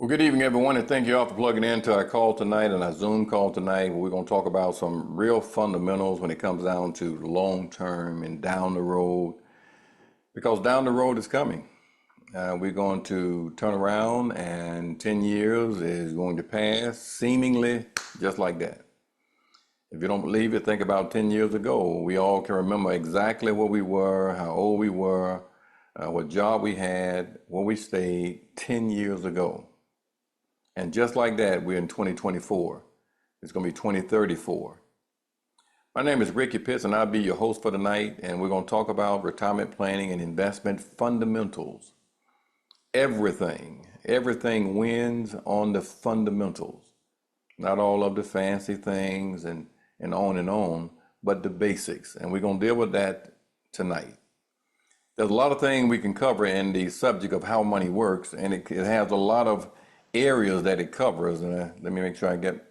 Well, good evening, everyone, and thank you all for plugging in to our call tonight and our Zoom call tonight. We're going to talk about some real fundamentals when it comes down to long term and down the road, because down the road is coming. We're going to turn around, and 10 years is going to pass seemingly just like that. If you don't believe it, think about 10 years ago. We all can remember exactly where we were, how old we were, what job we had, where we stayed 10 years ago. And just like that, we're in 2024. It's going to be 2034. My name is Ricky Pitts, and I'll be your host for tonight. And we're going to talk about retirement planning and investment fundamentals. Everything wins on the fundamentals. Not all of the fancy things and on, but the basics. And we're going to deal with that tonight. There's a lot of things we can cover in the subject of how money works, and it has a lot of areas that it covers. And let me make sure I get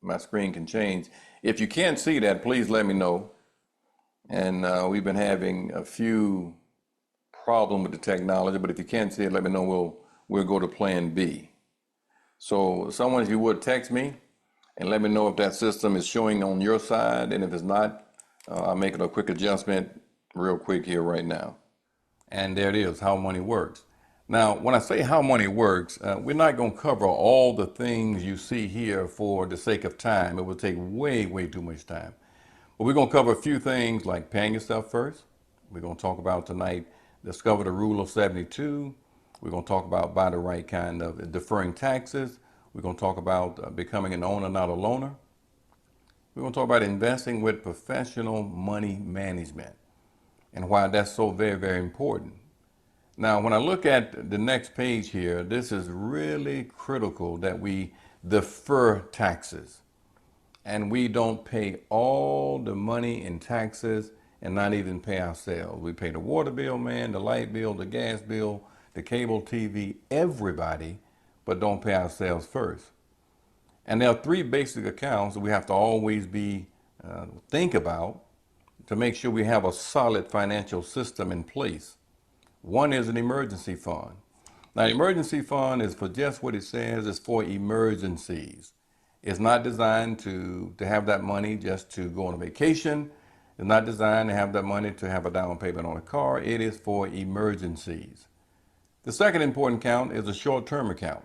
my screen can change. If you can't see that, please let me know. And we've been having a few problems with the technology, but if you can't see it, let me know. We'll go to plan B. So someone, if you would, text me and let me know if that system is showing on your side, and if it's not, I'll make it a quick adjustment real quick here right now. And there it is, how money works. Now, when I say how money works, we're not going to cover all the things you see here for the sake of time. It will take way, way too much time. But we're going to cover a few things like paying yourself first. We're going to talk about tonight, discover the rule of 72. We're going to talk about buy the right kind of deferring taxes. We're going to talk about becoming an owner, not a loaner. We're going to talk about investing with professional money management and why that's so very, very important. Now, when I look at the next page here, this is really critical that we defer taxes and we don't pay all the money in taxes and not even pay ourselves. We pay the water bill, man, the light bill, the gas bill, the cable TV, everybody, but don't pay ourselves first. And there are three basic accounts that we have to always think about to make sure we have a solid financial system in place. One is an emergency fund. Now, emergency fund is for just what it says, it's for emergencies. It's not designed to have that money just to go on a vacation. It's not designed to have that money to have a down payment on a car. It is for emergencies. The second important account is a short-term account.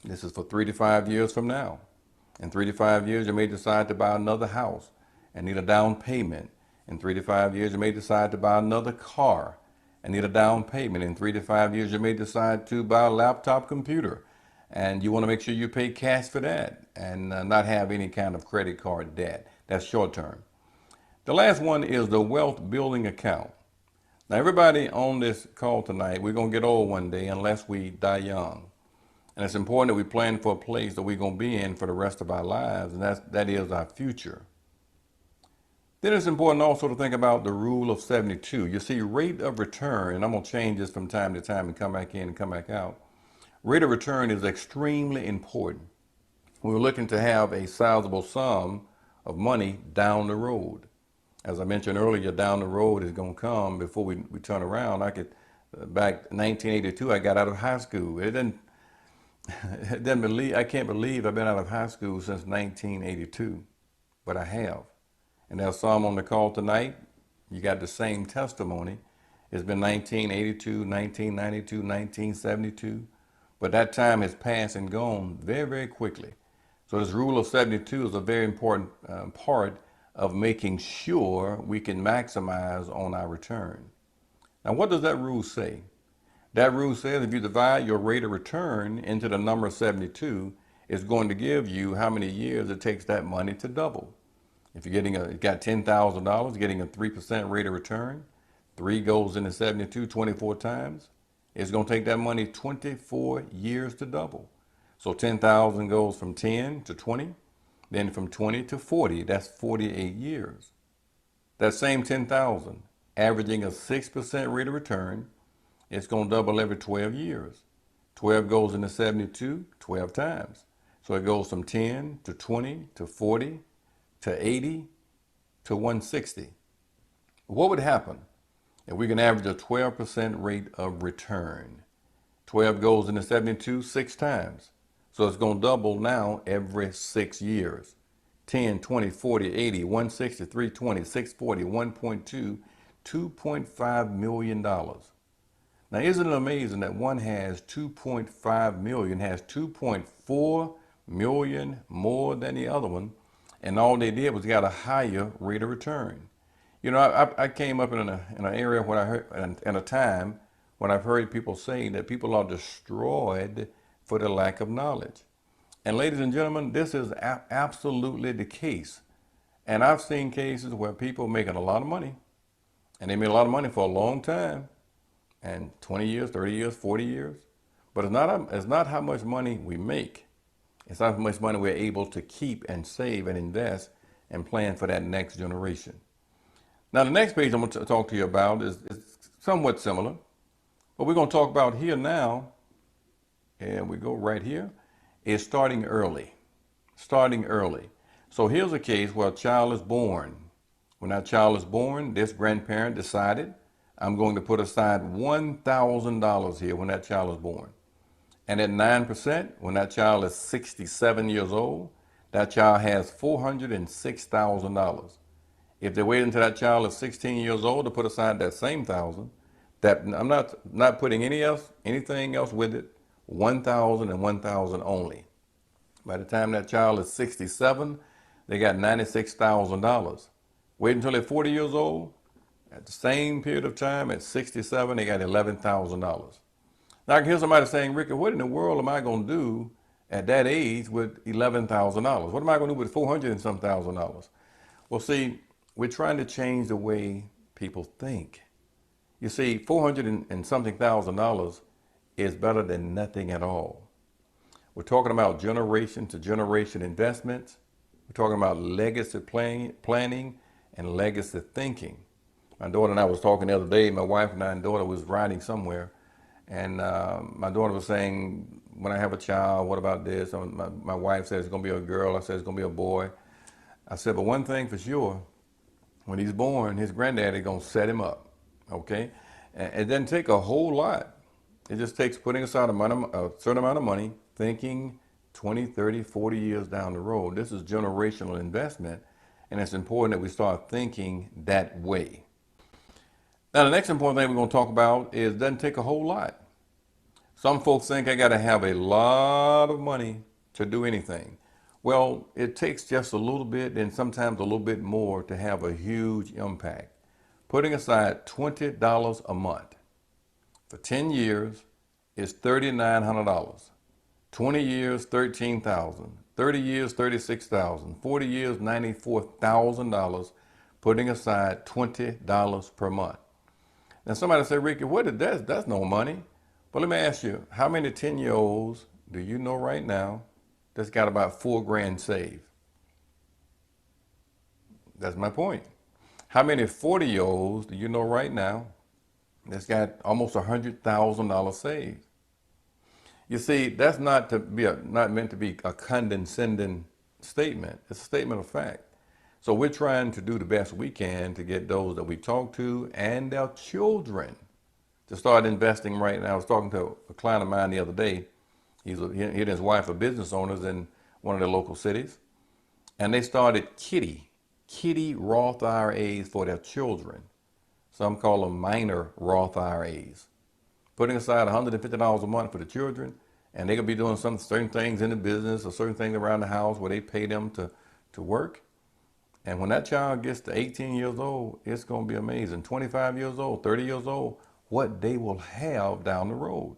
This is for 3 to 5 years from now. In 3 to 5 years, you may decide to buy another house and need a down payment. In 3 to 5 years, you may decide to buy another car and need a down payment. In 3 to 5 years, you may decide to buy a laptop computer, and you want to make sure you pay cash for that and not have any kind of credit card debt. That's short term. The last one is the wealth building account. Now, everybody on this call tonight, we're going to get old one day unless we die young. And it's important that we plan for a place that we're going to be in for the rest of our lives, and that is our future. Then it's important also to think about the rule of 72. You see, rate of return, and I'm going to change this from time to time and come back in and come back out. Rate of return is extremely important. We're looking to have a sizable sum of money down the road. As I mentioned earlier, down the road is going to come before we turn around. Back in 1982, I got out of high school. I can't believe I've been out of high school since 1982, but I have. And there's some on the call tonight. You got the same testimony. It's been 1982, 1992, 1972. But that time has passed and gone very, very quickly. So this rule of 72 is a very important part of making sure we can maximize on our return. Now, what does that rule say? That rule says if you divide your rate of return into the number 72, it's going to give you how many years it takes that money to double. If you got $10,000, getting a 3% rate of return, 3 goes into 72 24 times, it's going to take that money 24 years to double. So 10,000 goes from 10 to 20, then from 20 to 40, that's 48 years. That same 10,000, averaging a 6% rate of return, it's going to double every 12 years. 12 goes into 72 12 times. So it goes from 10 to 20 to 40 to 80 to 160. What would happen if we can average a 12% rate of return? 12 goes into 72 6 times. So it's going to double now every 6 years. 10, 20, 40, 80, 160, 320, 640, 1.2, $2.5 million. Now, isn't it amazing that one has 2.5 million, has 2.4 million more than the other one, and all they did was got a higher rate of return? You know, I came up in an area where I heard, in a time when I've heard people saying that people are destroyed for the lack of knowledge. And ladies and gentlemen, this is absolutely the case. And I've seen cases where people making a lot of money, and they made a lot of money for a long time, and 20 years, 30 years, 40 years. But it's not how much money we make. It's not how much money we're able to keep and save and invest and plan for that next generation. Now, the next page I'm going to talk to you about is somewhat similar. What we're going to talk about here now, and we go right here, is starting early. Starting early. So here's a case where a child is born. When that child is born, this grandparent decided, I'm going to put aside $1,000 here when that child is born. And at 9%, when that child is 67 years old, that child has $406,000. If they wait until that child is 16 years old to put aside that same thousand, that I'm not putting anything else with it, 1,000 and 1,000 only. By the time that child is 67, they got $96,000. Wait until they're 40 years old. At the same period of time, at 67, they got $11,000. Now I can hear somebody saying, Ricky, what in the world am I going to do at that age with $11,000? What am I going to do with 400 and some thousand dollars? Well, see, we're trying to change the way people think. You see, 400 and something thousand dollars is better than nothing at all. We're talking about generation to generation investments. We're talking about legacy planning and legacy thinking. My daughter and I was talking the other day. My wife and I and daughter was riding somewhere, and my daughter was saying, when I have a child, what about this? My wife said it's going to be a girl. I said it's going to be a boy. I said, but one thing for sure, when he's born, his granddaddy going to set him up, okay? And it doesn't take a whole lot. It just takes putting aside a certain amount of money, thinking 20, 30, 40 years down the road. This is generational investment, and it's important that we start thinking that way. Now, the next important thing we're going to talk about is it doesn't take a whole lot. Some folks think I got to have a lot of money to do anything. Well, it takes just a little bit and sometimes a little bit more to have a huge impact. Putting aside $20 a month for 10 years is $3,900. 20 years, $13,000. 30 years, $36,000. 40 years, $94,000. Putting aside $20 per month. Now somebody say, Ricky, what is that? That's no money. But let me ask you, how many 10-year-olds do you know right now that's got about $4,000 saved? That's my point. How many 40-year-olds do you know right now that's got almost $100,000 saved? You see, that's not meant to be a condescending statement. It's a statement of fact. So we're trying to do the best we can to get those that we talk to and their children to start investing right now. I was talking to a client of mine the other day. He and his wife are business owners in one of the local cities. And they started Kitty Roth IRAs for their children. Some call them minor Roth IRAs. Putting aside $150 a month for the children, and they could be doing some certain things in the business or certain things around the house where they pay them to work. And when that child gets to 18 years old, it's going to be amazing. 25 years old, 30 years old, what they will have down the road.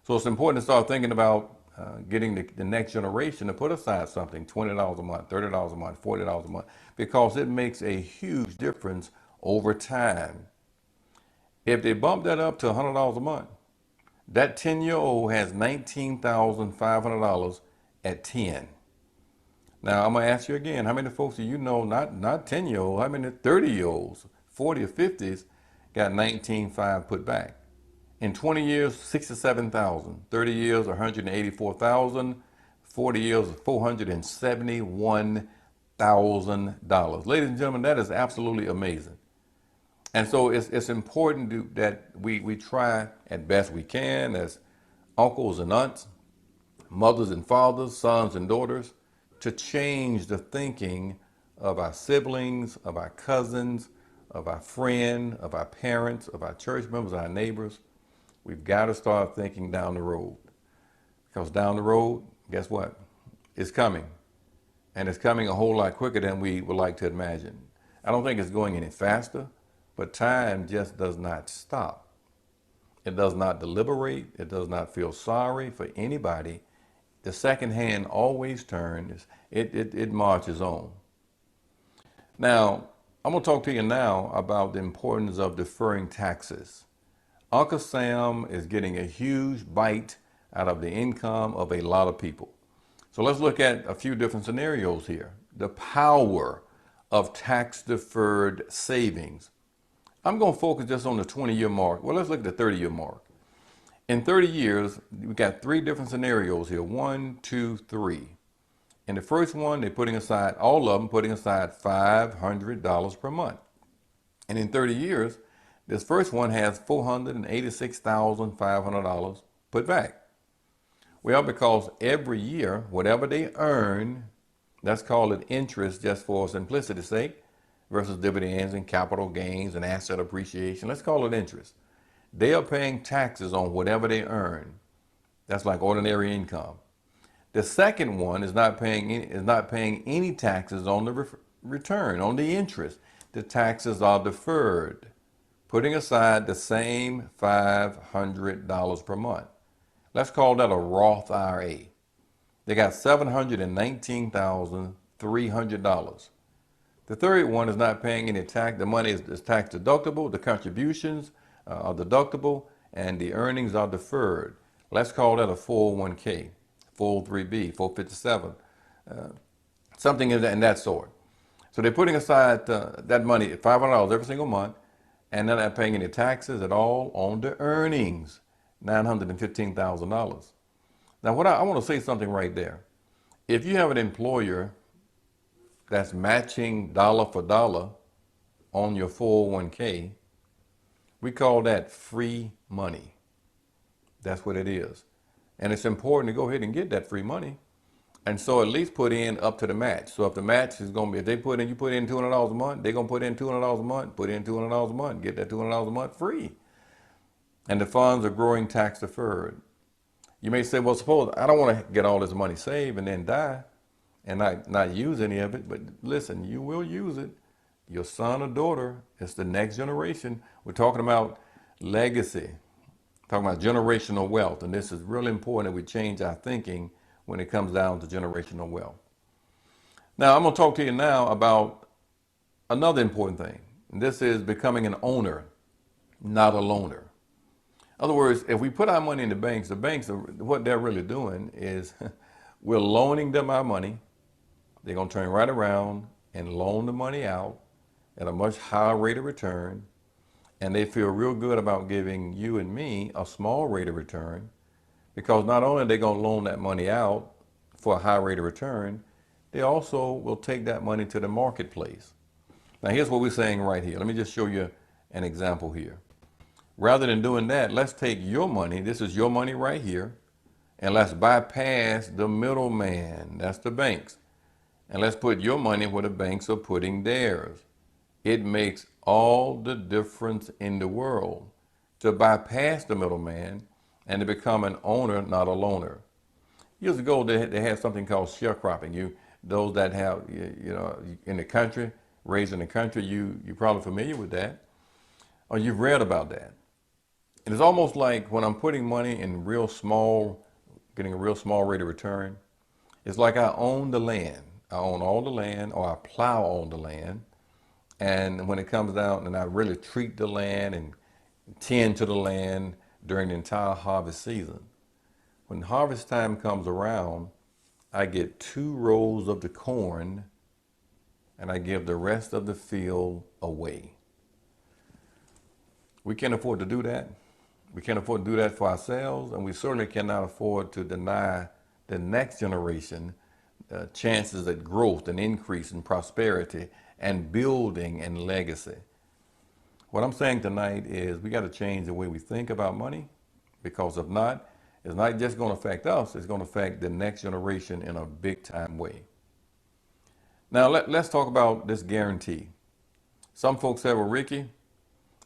So it's important to start thinking about getting the next generation to put aside something, $20 a month, $30 a month, $40 a month, because it makes a huge difference over time. If they bump that up to $100 a month, that 10-year-old has $19,500 at 10. Now, I'm going to ask you again, how many folks do you know, not 10-year-olds, how many 30-year-olds, 40 or 50s, got 19.5 put back? In 20 years, 67,000. 30 years, 184,000. 40 years, $471,000. Ladies and gentlemen, that is absolutely amazing. And so it's important that we try at best we can as uncles and aunts, mothers and fathers, sons and daughters, to change the thinking of our siblings, of our cousins, of our friends, of our parents, of our church members, our neighbors. We've got to start thinking down the road. Because down the road, guess what? It's coming. And it's coming a whole lot quicker than we would like to imagine. I don't think it's going any faster, but time just does not stop. It does not deliberate. It does not feel sorry for anybody. The second hand always turns. It marches on. Now, I'm going to talk to you now about the importance of deferring taxes. Uncle Sam is getting a huge bite out of the income of a lot of people. So let's look at a few different scenarios here. The power of tax-deferred savings. I'm going to focus just on the 20-year mark. Well, let's look at the 30-year mark. In 30 years, we got three different scenarios here. 1, 2, 3. In the first one, they're putting aside, all of them putting aside $500 per month. And in 30 years, this first one has $486,500 put back. Well, because every year, whatever they earn, let's call it interest just for simplicity's sake, versus dividends and capital gains and asset appreciation. Let's call it interest. They are paying taxes on whatever they earn. That's like ordinary income. The second one is not paying any taxes on the return, on the interest. The taxes are deferred, putting aside the same $500 per month. Let's call that a Roth IRA. They got $719,300. The third one is not paying any tax. The money is tax deductible. The contributions are deductible, and the earnings are deferred. Let's call that a 401k, 403b, 457, something in that sort. So they're putting aside that money, $500 every single month, and they're not paying any taxes at all on the earnings, $915,000. Now, I want to say something right there. If you have an employer that's matching dollar for dollar on your 401k, we call that free money. That's what it is. And it's important to go ahead and get that free money. And so at least put in up to the match. So if the match is going to be, if you put in $200 a month, they're going to put in $200 a month, put in $200 a month, get that $200 a month free. And the funds are growing tax deferred. You may say, well, suppose I don't want to get all this money saved and then die and not use any of it. But listen, you will use it. Your son or daughter, it's the next generation. We're talking about legacy, talking about generational wealth. And this is really important that we change our thinking when it comes down to generational wealth. Now, I'm going to talk to you now about another important thing. And this is becoming an owner, not a loaner. In other words, if we put our money in the banks are, what they're really doing is we're loaning them our money. They're going to turn right around and loan the money out at a much higher rate of return. And they feel real good about giving you and me a small rate of return, because not only are they going to loan that money out for a high rate of return, they also will take that money to the marketplace. Now, here's what we're saying right here. Let me just show you an example here. Rather than doing that, let's take your money. This is your money right here. And let's bypass the middleman. That's the banks. And let's put your money where the banks are putting theirs. It makes all the difference in the world to bypass the middleman and to become an owner, not a loaner. Years ago, they had something called sharecropping. Those that have, in the country, raised in the country, you're probably familiar with that, or you've read about that. And it's almost like when I'm putting money in real small, getting a real small rate of return, it's like I own the land. I own all the land, or I plow on the land. And when it comes down, and I really treat the land and tend to the land during the entire harvest season. When harvest time comes around, I get 2 rows of the corn and I give the rest of the field away. We can't afford to do that. We can't afford to do that for ourselves, and we certainly cannot afford to deny the next generation chances at growth and increase and prosperity and building and legacy. What I'm saying tonight is we got to change the way we think about money, because if not, It's not just going to affect us, it's going to affect the next generation in a big time way. Now, let's talk about this guarantee. Some folks say, well, Ricky,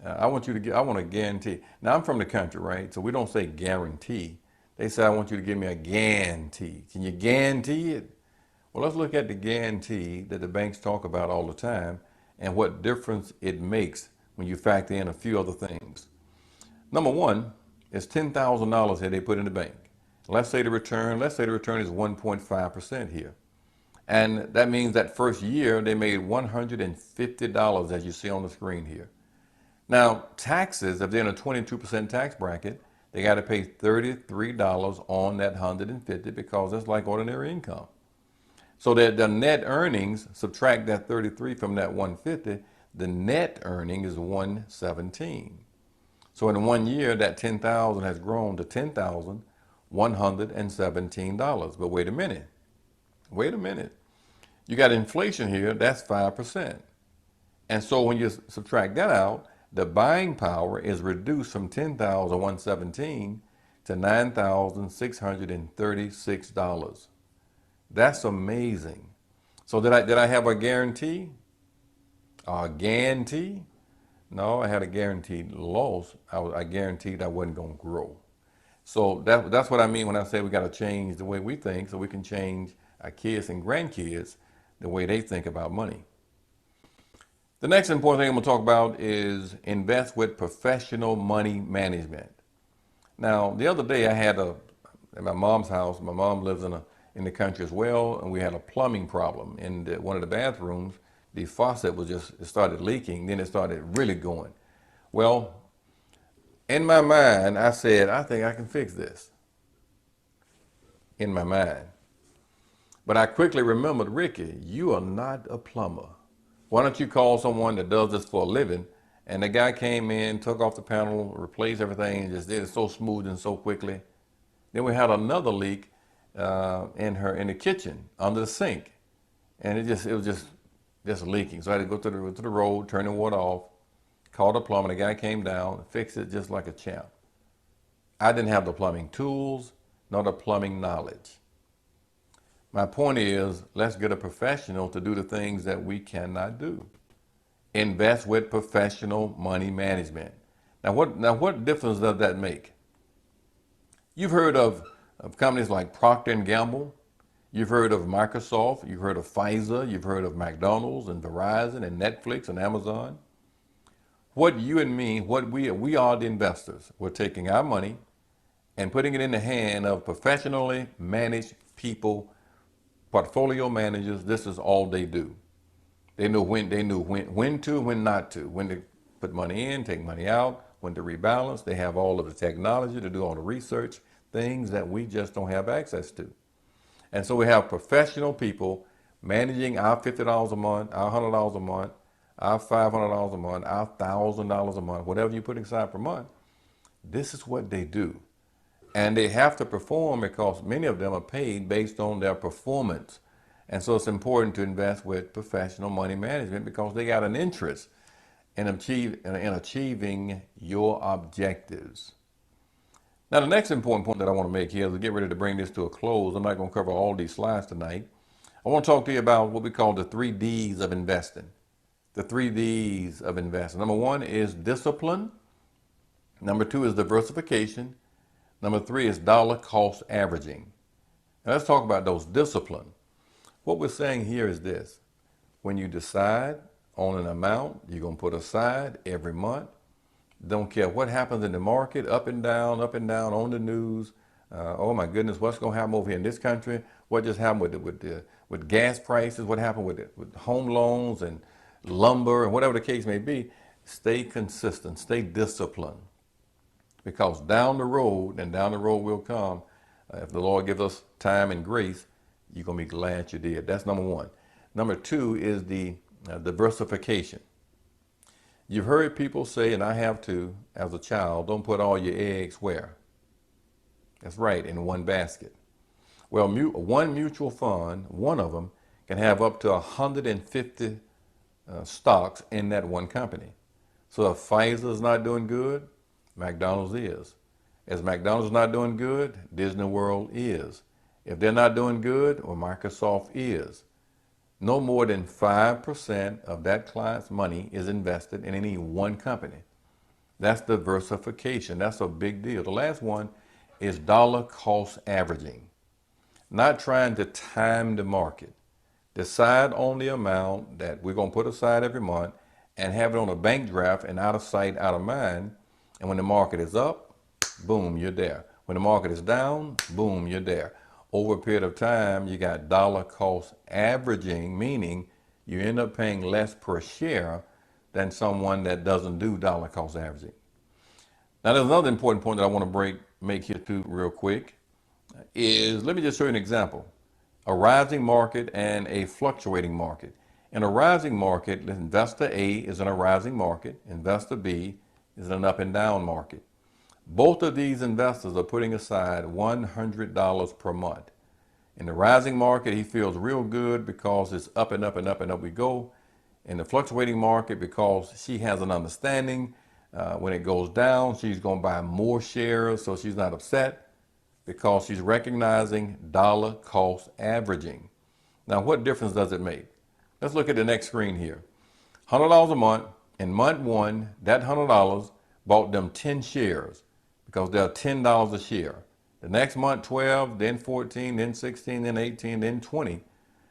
I want a guarantee. Now, I'm from the country, right? So we don't say guarantee. They say, I want you to give me a guarantee. Can you guarantee it? Well, let's look at the guarantee that the banks talk about all the time and what difference it makes when you factor in a few other things. Number one is $10,000 that they put in the bank. Let's say the return is 1.5% here. And that means that first year they made $150, as you see on the screen here. Now, taxes, if they're in a 22% tax bracket, they got to pay $33 on that 150 because that's like ordinary income. So that the net earnings, subtract that 33 from that 150, the net earning is 117. So in 1 year, that 10,000 has grown to $10,117. But wait a minute. You got inflation here, that's 5%. And so when you subtract that out, the buying power is reduced from $10,117 to $9,636. That's amazing. So did I have a guarantee? A guarantee? No, I had a guaranteed loss. I guaranteed I wasn't going to grow. So that's what I mean when I say we got to change the way we think so we can change our kids and grandkids the way they think about money. The next important thing I'm going to talk about is invest with professional money management. Now, the other day I had at my mom's house. My mom lives in the country as well, and we had a plumbing problem in one of the bathrooms. The faucet it started leaking, then it started really going. Well, in my mind, I said, I think I can fix this. In my mind. But I quickly remembered, Ricky, you are not a plumber. Why don't you call someone that does this for a living? And the guy came in, took off the panel, replaced everything, and just did it so smooth and so quickly. Then we had another leak in the kitchen under the sink, and it was just leaking. So I had to go to the road, turn the water off, called a plumber. The guy came down, fixed it just like a champ. I didn't have the plumbing tools, nor the plumbing knowledge. My point is, let's get a professional to do the things that we cannot do. Invest with professional money management. Now, what difference does that make? You've heard of companies like Procter & Gamble. You've heard of Microsoft. You've heard of Pfizer. You've heard of McDonald's and Verizon and Netflix and Amazon. What you and me, we are the investors. We're taking our money and putting it in the hand of professionally managed people, portfolio managers. This is all they do. They knew when to, when not to, when to put money in, take money out, when to rebalance. They have all of the technology to do all the research, things that we just don't have access to. And so we have professional people managing our $50 a month, our $100 a month, our $500 a month, our $1,000 a month, whatever you put aside per month. This is what they do. And they have to perform because many of them are paid based on their performance. And so it's important to invest with professional money management because they got an interest in achieving your objectives. Now, the next important point that I want to make here is to get ready to bring this to a close. I'm not going to cover all these slides tonight. I want to talk to you about what we call the 3 Ds of investing. The 3 Ds of investing. Number 1 is discipline. Number 2 is diversification. Number 3 is dollar cost averaging. Now, let's talk about those. Discipline. What we're saying here is this. When you decide on an amount you're going to put aside every month, don't care what happens in the market, up and down, on the news. Oh my goodness, what's going to happen over here in this country? What just happened with gas prices? What happened with home loans and lumber and whatever the case may be? Stay consistent, stay disciplined. Because down the road will come, if the Lord gives us time and grace, you're going to be glad you did. That's number 1. Number 2 is the diversification. You've heard people say, and I have too, as a child, don't put all your eggs where? That's right, in one basket. Well, one mutual fund, one of them, can have up to 150 stocks in that one company. So if Pfizer is not doing good, McDonald's is. As McDonald's is not doing good, Disney World is. If they're not doing good, or Microsoft is. No more than 5% of that client's money is invested in any one company. That's diversification. That's a big deal. The last one is dollar cost averaging. Not trying to time the market. Decide on the amount that we're going to put aside every month and have it on a bank draft and out of sight, out of mind. And when the market is up, boom, you're there. When the market is down, boom, you're there. Over a period of time, you got dollar cost averaging, meaning you end up paying less per share than someone that doesn't do dollar cost averaging. Now, there's another important point that I want to make here too real quick is, let me just show you an example. A rising market and a fluctuating market. In a rising market, investor A is in a rising market, investor B is in an up and down market. Both of these investors are putting aside $100 per month. In the rising market, he feels real good because it's up and up and up and up we go. In the fluctuating market, because she has an understanding, when it goes down, she's going to buy more shares, so she's not upset because she's recognizing dollar cost averaging. Now, what difference does it make? Let's look at the next screen here. $100 a month. In month one, that $100 bought them 10 shares because they're $10 a share. The next month, 12, then 14, then 16, then 18, then 20,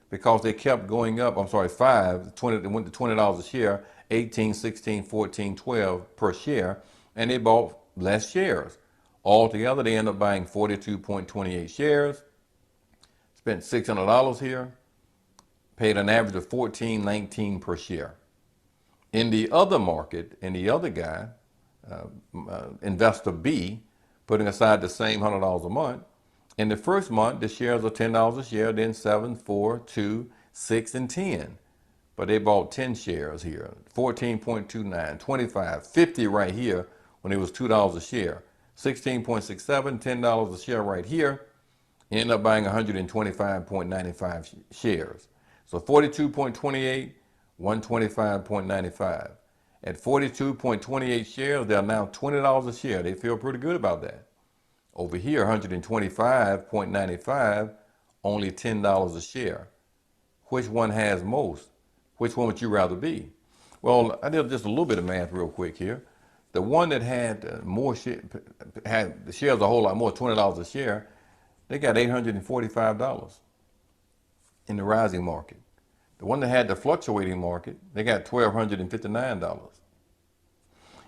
because they kept going up. I'm sorry, 5, 20, they went to $20 a share, 18, 16, 14, 12 per share, and they bought less shares. Altogether, they end up buying 42.28 shares, spent $600 here, paid an average of $14.19 per share. In the other market, in the other guy, investor B, putting aside the same $100 a month, in the first month, the shares are $10 a share, then 7, 4, 2, 6, and 10. But they bought 10 shares here, 14.29, 25, 50 right here when it was $2 a share, 16.67, $10 a share right here. You end up buying 125.95 shares. So 42.28, 125.95. At 42.28 shares, they're now $20 a share. They feel pretty good about that. Over here, 125.95, only $10 a share. Which one has most? Which one would you rather be? Well, I did just a little bit of math real quick here. The one that had more had the shares a whole lot more, $20 a share, they got $845 in the rising market. The one that had the fluctuating market, they got $1,259.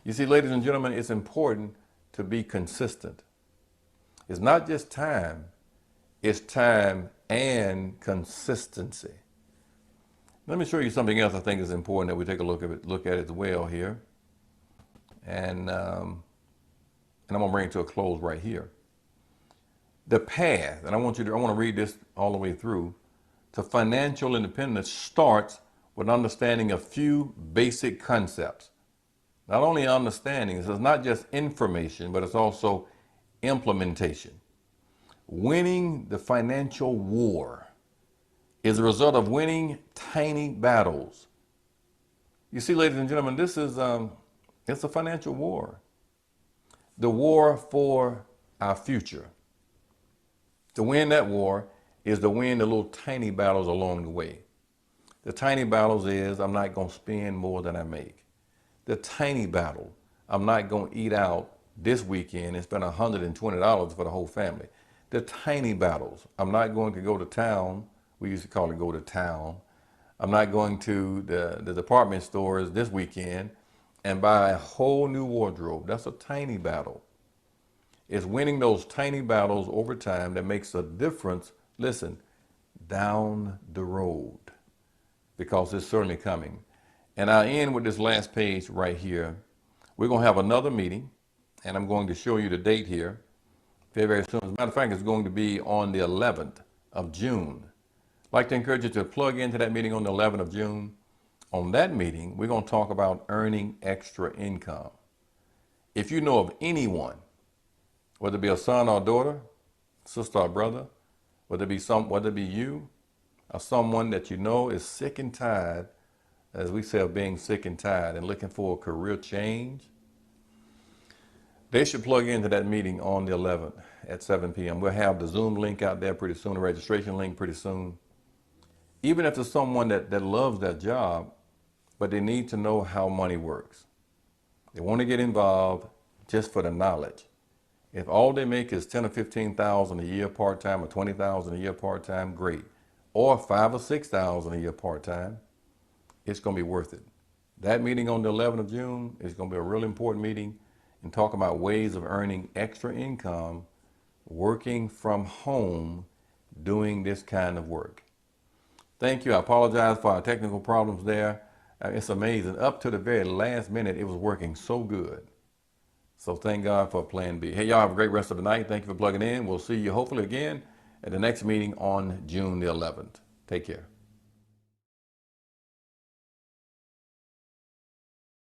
You see, ladies and gentlemen, it's important to be consistent. It's not just time, it's time and consistency. Let me show you something else I think is important that we take a look at as well here. And I'm going to bring it to a close right here. The path, and I want to read this all the way through, to financial independence starts with understanding a few basic concepts. Not only understanding, this is not just information, but it's also implementation. Winning the financial war is a result of winning tiny battles. You see, ladies and gentlemen, this is it's a financial war. The war for our future. To win that war is to win the little tiny battles along the way. The tiny battles is, I'm not going to spend more than I make. The tiny battle, I'm not going to eat out this weekend and spend $120 for the whole family. The tiny battles, I'm not going to go to town. We used to call it go to town. I'm not going to the department stores this weekend and buy a whole new wardrobe. That's a tiny battle. It's winning those tiny battles over time that makes a difference, listen, down the road, because it's certainly coming. And I'll end with this last page right here. We're going to have another meeting, and I'm going to show you the date here very, very soon. As a matter of fact, it's going to be on the 11th of June. I'd like to encourage you to plug into that meeting on the 11th of June. On that meeting, we're going to talk about earning extra income. If you know of anyone, whether it be a son or daughter, sister or brother, whether it be you or someone that you know is sick and tired, as we say, of being sick and tired and looking for a career change, They should plug into that meeting on the 11th at 7 p.m. We'll have the Zoom link out there pretty soon, the registration link pretty soon. Even if there's someone that loves their job, but they need to know how money works. They want to get involved just for the knowledge. If all they make is 10 or 15,000 a year part-time or 20,000 a year part-time, great. Or 5 or 6,000 a year part-time, it's going to be worth it. That meeting on the 11th of June is going to be a really important meeting and talk about ways of earning extra income working from home doing this kind of work. Thank you. I apologize for our technical problems there. It's amazing. Up to the very last minute, it was working so good. So thank God for Plan B. Hey, y'all have a great rest of the night. Thank you for plugging in. We'll see you hopefully again at the next meeting on June the 11th. Take care.